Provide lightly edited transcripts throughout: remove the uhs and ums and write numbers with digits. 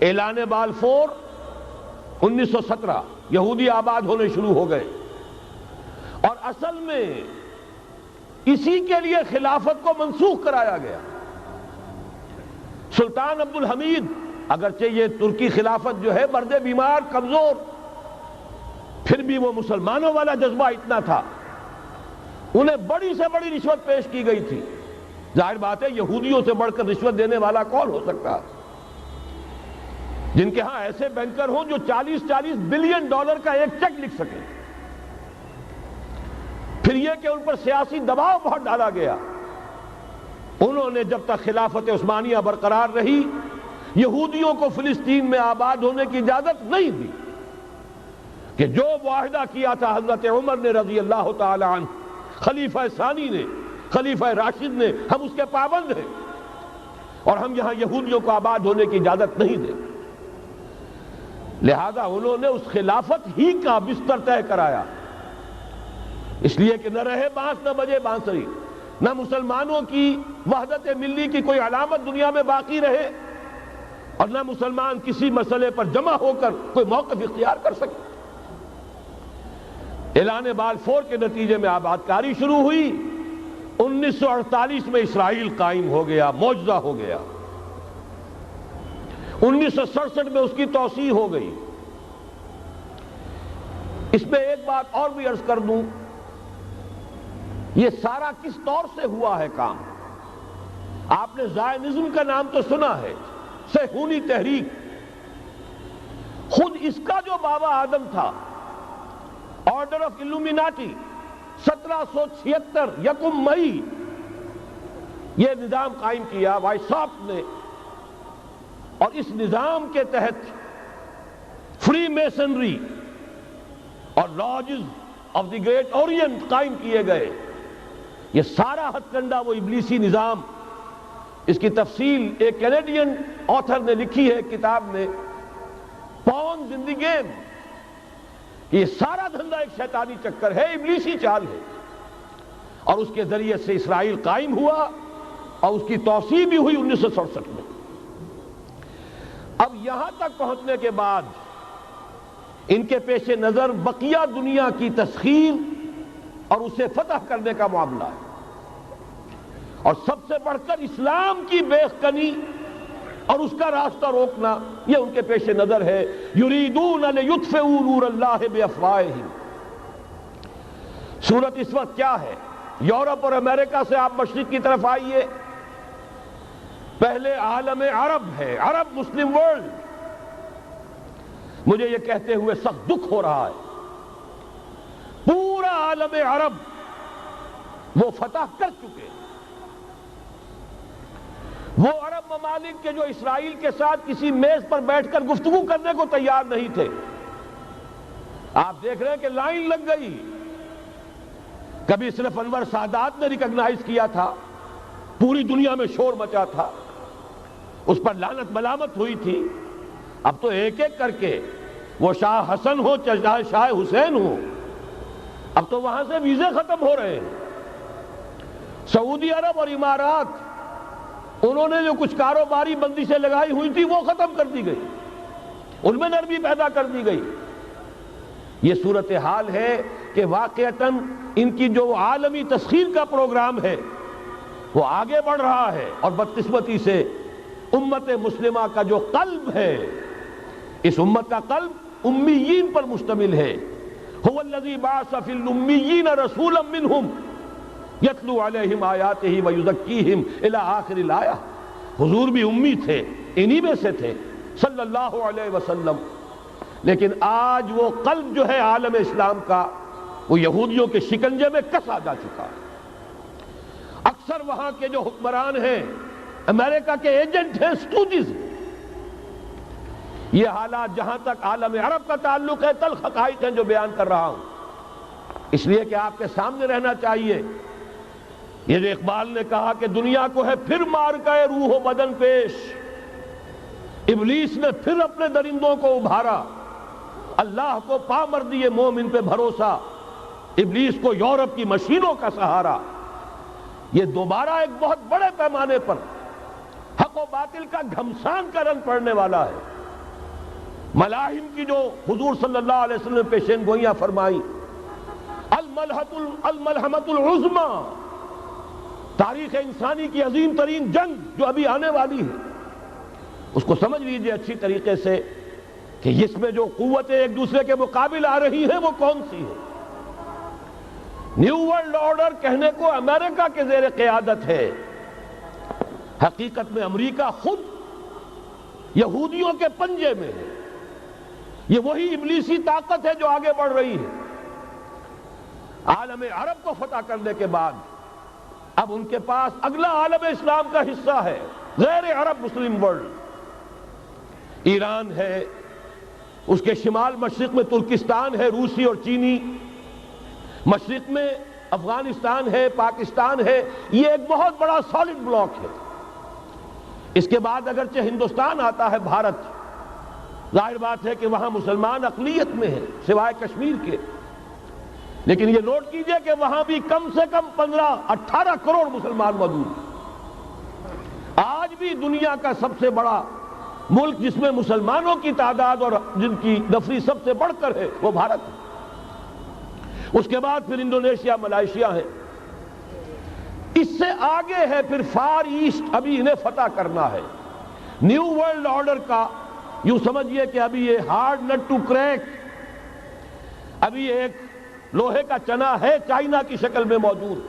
اعلان بالفور 1917 یہودی آباد ہونے شروع ہو گئے، اور اصل میں اسی کے لیے خلافت کو منسوخ کرایا گیا۔ سلطان عبد الحمید، اگرچہ یہ ترکی خلافت جو ہے مرد بیمار کمزور، پھر بھی وہ مسلمانوں والا جذبہ اتنا تھا، انہیں بڑی سے بڑی رشوت پیش کی گئی تھی۔ ظاہر بات ہے یہودیوں سے بڑھ کر رشوت دینے والا کون ہو سکتا ہے، جن کے ہاں ایسے بینکر ہوں جو 40 بلین ڈالر کا ایک چیک لکھ سکیں۔ پھر یہ کہ ان پر سیاسی دباؤ بہت ڈالا گیا، انہوں نے جب تک خلافت عثمانیہ برقرار رہی یہودیوں کو فلسطین میں آباد ہونے کی اجازت نہیں دی، کہ جو معاہدہ کیا تھا حضرت عمر نے رضی اللہ تعالی عنہ، خلیفہ ثانی نے، خلیفہ راشد نے، ہم اس کے پابند ہیں اور ہم یہاں یہودیوں کو آباد ہونے کی اجازت نہیں دیں۔ لہذا انہوں نے اس خلافت ہی کا بستر طے کرایا، اس لیے کہ نہ رہے بانس نہ بجے بانسری، نہ مسلمانوں کی وحدت ملی کی کوئی علامت دنیا میں باقی رہے، اور نہ مسلمان کسی مسئلے پر جمع ہو کر کوئی موقف اختیار کر سکے۔ اعلان بالفور کے نتیجے میں آباد کاری شروع ہوئی، 1948 میں اسرائیل قائم ہو گیا، معجزہ ہو گیا، 1967 میں اس کی توسیع ہو گئی۔ اس میں ایک بات اور بھی عرض کر دوں، یہ سارا کس طور سے ہوا ہے کام؟ آپ نے زائنزم کا نام تو سنا ہے، صہیونی تحریک، خود اس کا جو بابا آدم تھا، آرڈر آف الومیناٹی، 1776 یکم مئی یہ نظام قائم کیا وائساپ نے، اور اس نظام کے تحت فری میسنری اور lodges of the great Orient قائم کیے گئے۔ یہ سارا ہتھ کنڈا وہ ابلیسی نظام، اس کی تفصیل ایک کینیڈین آتھر نے لکھی ہے کتاب میں، پاونز ان دی گیم، یہ سارا دھندا ایک شیطانی چکر ہے، ابلیسی چال ہے، اور اس کے ذریعے سے اسرائیل قائم ہوا اور اس کی توسیع بھی ہوئی 1967 میں۔ اب یہاں تک پہنچنے کے بعد ان کے پیش نظر بقیہ دنیا کی تسخیر اور اسے فتح کرنے کا معاملہ ہے، اور سب سے بڑھ کر اسلام کی بیخ کنی اور اس کا راستہ روکنا، یہ ان کے پیش نظر ہے۔ یریدون لیطفئوا نور اللہ بافواہہم۔ صورت اس وقت کیا ہے؟ یورپ اور امریکہ سے آپ مشرق کی طرف آئیے، پہلے عالم عرب ہے، عرب مسلم ورلڈ۔ مجھے یہ کہتے ہوئے سخت دکھ ہو رہا ہے، پورا عالم عرب وہ فتح کر چکے، وہ عرب ممالک کے جو اسرائیل کے ساتھ کسی میز پر بیٹھ کر گفتگو کرنے کو تیار نہیں تھے۔ آپ دیکھ رہے ہیں کہ لائن لگ گئی، کبھی صرف انور سادات نے ریکگنائز کیا تھا، پوری دنیا میں شور مچا تھا، اس پر لعنت ملامت ہوئی تھی، اب تو ایک ایک کر کے وہ شاہ حسن ہو چاہے شاہ حسین ہو، اب تو وہاں سے ویزے ختم ہو رہے ہیں۔ سعودی عرب اور امارات، انہوں نے جو کچھ کاروباری بندشیں لگائی ہوئی تھی وہ ختم کر دی گئی، ان میں نرمی پیدا کر دی گئی۔ یہ صورتحال ہے کہ واقعتاً ان کی جو عالمی تسخیر کا پروگرام ہے وہ آگے بڑھ رہا ہے، اور بدقسمتی سے امت مسلمہ کا جو قلب ہے، اس امت کا قلب امیین پر مشتمل ہے۔ هو الذی بعث فی الامیین رسولا منہم یتلو علیہم آیاتہ ویزکیہم الی آخر الآیہ۔ حضور بھی امی تھے، انہی میں سے تھے صلی اللہ علیہ وسلم، لیکن آج وہ قلب جو ہے عالم اسلام کا، وہ یہودیوں کے شکنجے میں کسا جا چکا ہے۔ اکثر وہاں کے جو حکمران ہیں، امریکہ کے ایجنٹ ہیں، سٹوجز۔ یہ حالات جہاں تک عالم عرب کا تعلق ہے، تلخ حقائق ہیں جو بیان کر رہا ہوں، اس لیے کہ آپ کے سامنے رہنا چاہیے۔ یہ جو اقبال نے کہا کہ دنیا کو ہے پھر مارکہ روح و بدن پیش، ابلیس نے پھر اپنے درندوں کو ابھارا، اللہ کو پا مردی مومن پہ بھروسہ، ابلیس کو یورپ کی مشینوں کا سہارا۔ یہ دوبارہ ایک بہت بڑے پیمانے پر حق و باطل کا گھمسان کا رنگ پڑنے والا ہے۔ ملاحم کی جو حضور صلی اللہ علیہ وسلم نے پیشین گوئیاں فرمائی، الملحمۃ العظمیٰ، تاریخ انسانی کی عظیم ترین جنگ جو ابھی آنے والی ہے، اس کو سمجھ لیجئے اچھی طریقے سے کہ اس میں جو قوتیں ایک دوسرے کے مقابل آ رہی ہیں وہ کون سی ہے۔ نیو ورلڈ آرڈر کہنے کو امریکہ کے زیر قیادت ہے، حقیقت میں امریکہ خود یہودیوں کے پنجے میں ہے۔ یہ وہی ابلیسی طاقت ہے جو آگے بڑھ رہی ہے۔ عالم عرب کو فتح کرنے کے بعد اب ان کے پاس اگلا عالم اسلام کا حصہ ہے، غیر عرب مسلم ورلڈ۔ ایران ہے، اس کے شمال مشرق میں ترکستان ہے، روسی اور چینی، مشرق میں افغانستان ہے، پاکستان ہے۔ یہ ایک بہت بڑا سالڈ بلاک ہے۔ اس کے بعد اگرچہ ہندوستان آتا ہے، بھارت، ظاہر بات ہے کہ وہاں مسلمان اقلیت میں ہیں سوائے کشمیر کے، لیکن یہ نوٹ کیجئے کہ وہاں بھی کم سے کم 15-18 کروڑ مسلمان موجود ہیں۔ آج بھی دنیا کا سب سے بڑا ملک جس میں مسلمانوں کی تعداد اور جن کی نفری سب سے بڑھ کر ہے وہ بھارت ہے۔ اس کے بعد پھر انڈونیشیا، ملائیشیا ہے، اس سے آگے ہے پھر فار ایسٹ، ابھی انہیں فتح کرنا ہے۔ نیو ورلڈ آرڈر کا یوں سمجھیے کہ ابھی یہ ہارڈ نٹ ٹو کریک، ابھی ایک لوہے کا چنا ہے چائنا کی شکل میں موجود۔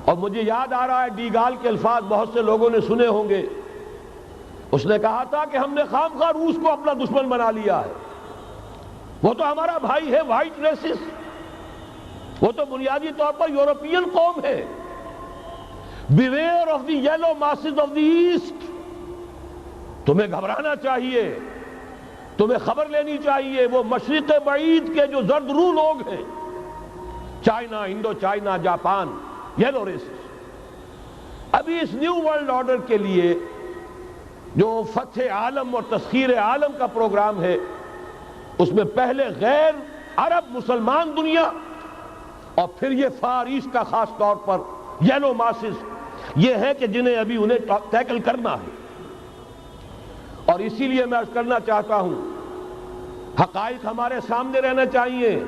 اور مجھے یاد آ رہا ہے ڈی گال کے الفاظ بہت سے لوگوں نے سنے ہوں گے، اس نے کہا تھا کہ ہم نے خام خواہ روس کو اپنا دشمن بنا لیا ہے، وہ تو ہمارا بھائی ہے، وائٹ ریسس، وہ تو بنیادی طور پر یورپین قوم ہے۔ Beware of the yellow masses of the East, تمہیں گھبرانا چاہیے، تمہیں خبر لینی چاہیے۔ وہ مشرق بعید کے جو زرد رو لوگ ہیں، China, Indo China, Japan, yellow races, ابھی اس نیو ورلڈ آرڈر کے لیے جو فتح عالم اور تسخیر عالم کا پروگرام ہے، اس میں پہلے غیر عرب مسلمان دنیا اور پھر یہ فار ایسٹ کا خاص طور پر یلو ماسز، یہ ہے کہ جنہیں ابھی انہیں ٹیکل کرنا ہے۔ اور اسی لیے میں عرض کرنا چاہتا ہوں، حقائق ہمارے سامنے رہنا چاہیے۔